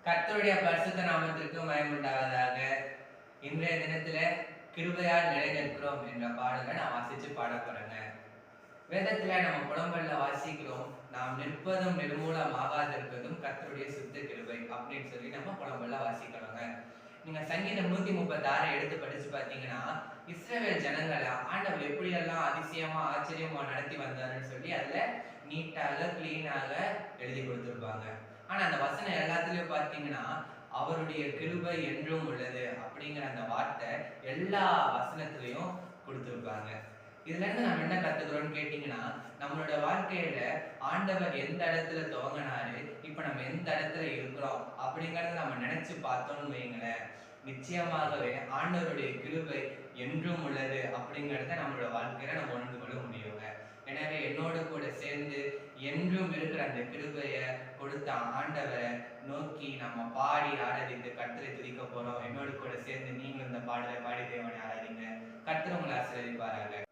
கர்த்தருடைய பரிசுத்த நாமத்திற்கு மகிமையுண்டாவதாக. இன்றைய தினத்துல கிருபையால் நிலைநிற்கிறோம் என்ற பாடலை நான் வாசிச்சு பாட போறேங்க. வேதத்துல நம்ம புலம்பல்ல வாசிக்கிறோம், நாம் நிற்பதும் நிர்மூலமாகாதிருப்பதும் கர்த்தருடைய சுத்த கிருபை அப்படின்னு சொல்லி நம்ம புலம்பல்ல வாசிக்கிறோங்க. நீங்க சங்கீதம் 136 எடுத்து படிச்சு பார்த்தீங்கன்னா, இஸ்ரவேல் ஜனங்களை ஆண்டவர் எப்படியெல்லாம் அதிசயமா ஆச்சரியமா நடத்தி வந்தாருன்னு சொல்லி அதுல நீட்டாக கிளீனாக எழுதி கொடுத்துருப்பாங்க. ஆனா அந்த வசனம் எல்லாத்துலயும் பார்த்தீங்கன்னா, அவருடைய கிருபை என்றும் உள்ளது அப்படிங்கிற அந்த வார்த்தை எல்லா வசனத்திலையும் கொடுத்துருப்பாங்க. இதுல இருந்து நம்ம என்ன கத்துக்கிறோம்னு கேட்டீங்கன்னா, நம்மளோட வாழ்க்கையில ஆண்டவர் எந்த இடத்துல துவங்கினாரு, இப்ப நம்ம எந்த இடத்துல இருக்கிறோம் அப்படிங்கறத நம்ம நினைச்சு பார்த்தோம்னு வைங்களேன், நிச்சயமாகவே ஆண்டவருடைய கிருபை என்றும் உள்ளது அப்படிங்கறத நம்மளோட வாழ்க்கையில நம்ம உணர்ந்து கொள்ள முடியுங்க. எனவே என்னோட கூட சேர்ந்து என்றும் இருக்கிற அந்த கிருபையை கொடுத்த ஆண்டவரை நோக்கி நம்ம பாடி ஆராதித்து கர்த்தரை துதிக்க போறோம். என்னோட கூட சேர்ந்து நீங்களும் இந்த பாடலை பாடி தேவனை ஆராதிங்க. கர்த்தர் உங்களை ஆசீர்வதிப்பாராக.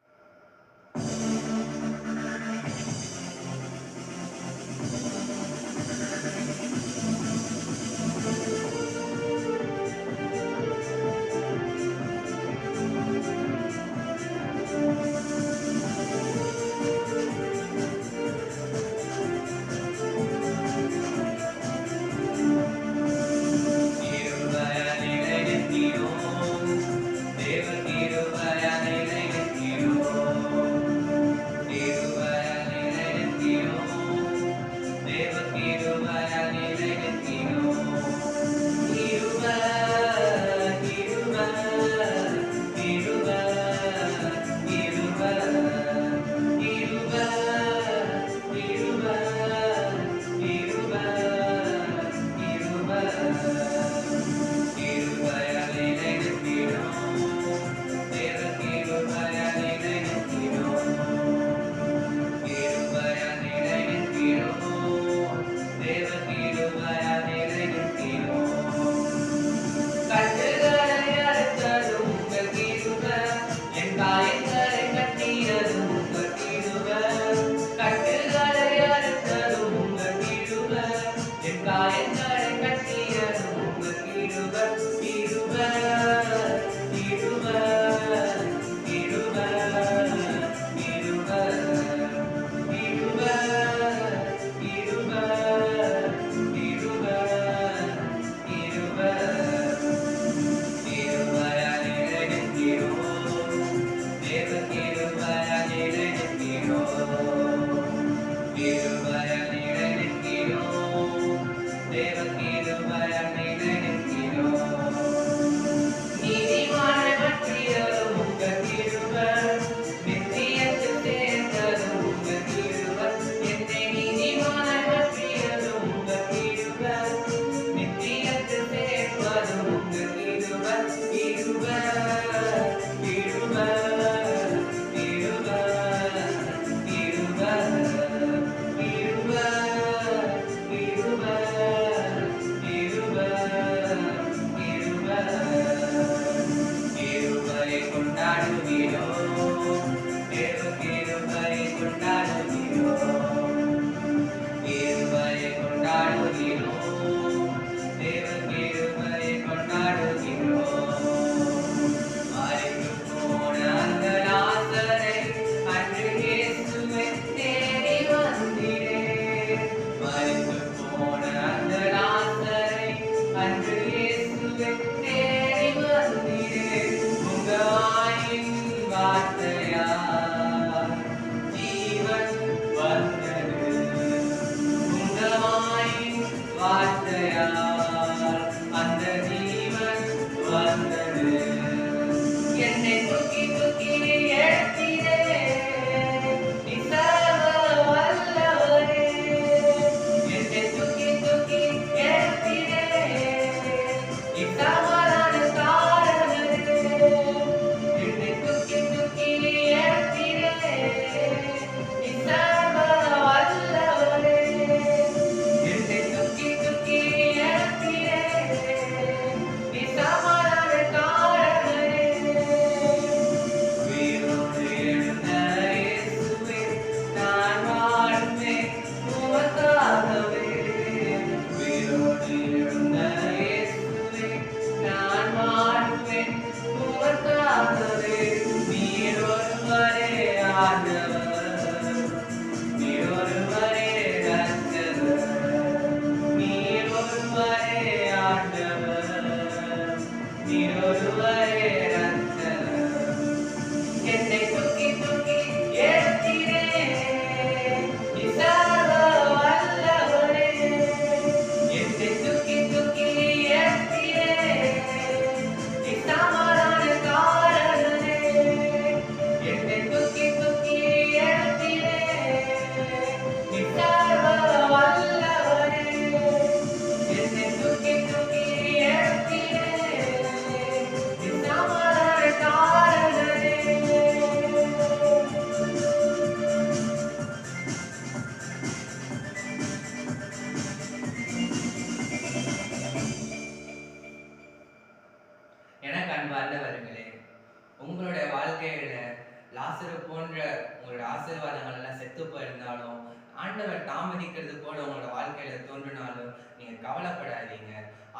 போன்ற உங்களோட ஆசீர்வாதங்கள் எல்லாம் செத்து போயிருந்தாலும், ஆண்டவர் தாமதிக்கிறது போல உங்களோட வாழ்க்கையில தோன்றினாலும் நீங்க கவலைப்படாதீங்க.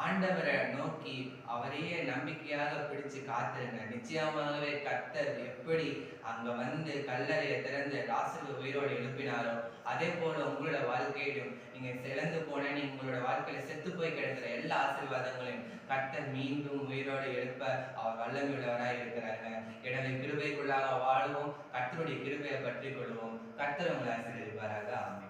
ஆண்டவரை நோக்கி அவரையே நம்பிக்கையாக பிடிச்சு காத்துருங்க. நிச்சயமாகவே கர்த்தர் எப்படி அங்க வந்து கல்லறையை திறந்து லாசரு உயிரோடு எழுப்பினாரோ, அதே போல உங்களோட வாழ்க்கையிலும் நீங்க இழந்து போன உங்களோட வாழ்க்கையில செத்து போய் கிடக்கிற எல்லா ஆசீர்வாதங்களையும் கர்த்தர் மீண்டும் உயிரோடு எழுப்ப அவர் வல்லமையுள்ளவராய் இருக்கிறாங்க. எனவே கிருபைக்குள்ளாக வாழுவோம், கர்த்தருடைய கிருபையை பற்றி கொள்வோம். கர்த்தர் உங்களை ஆசீர்வதிப்பாராக. ஆமென்.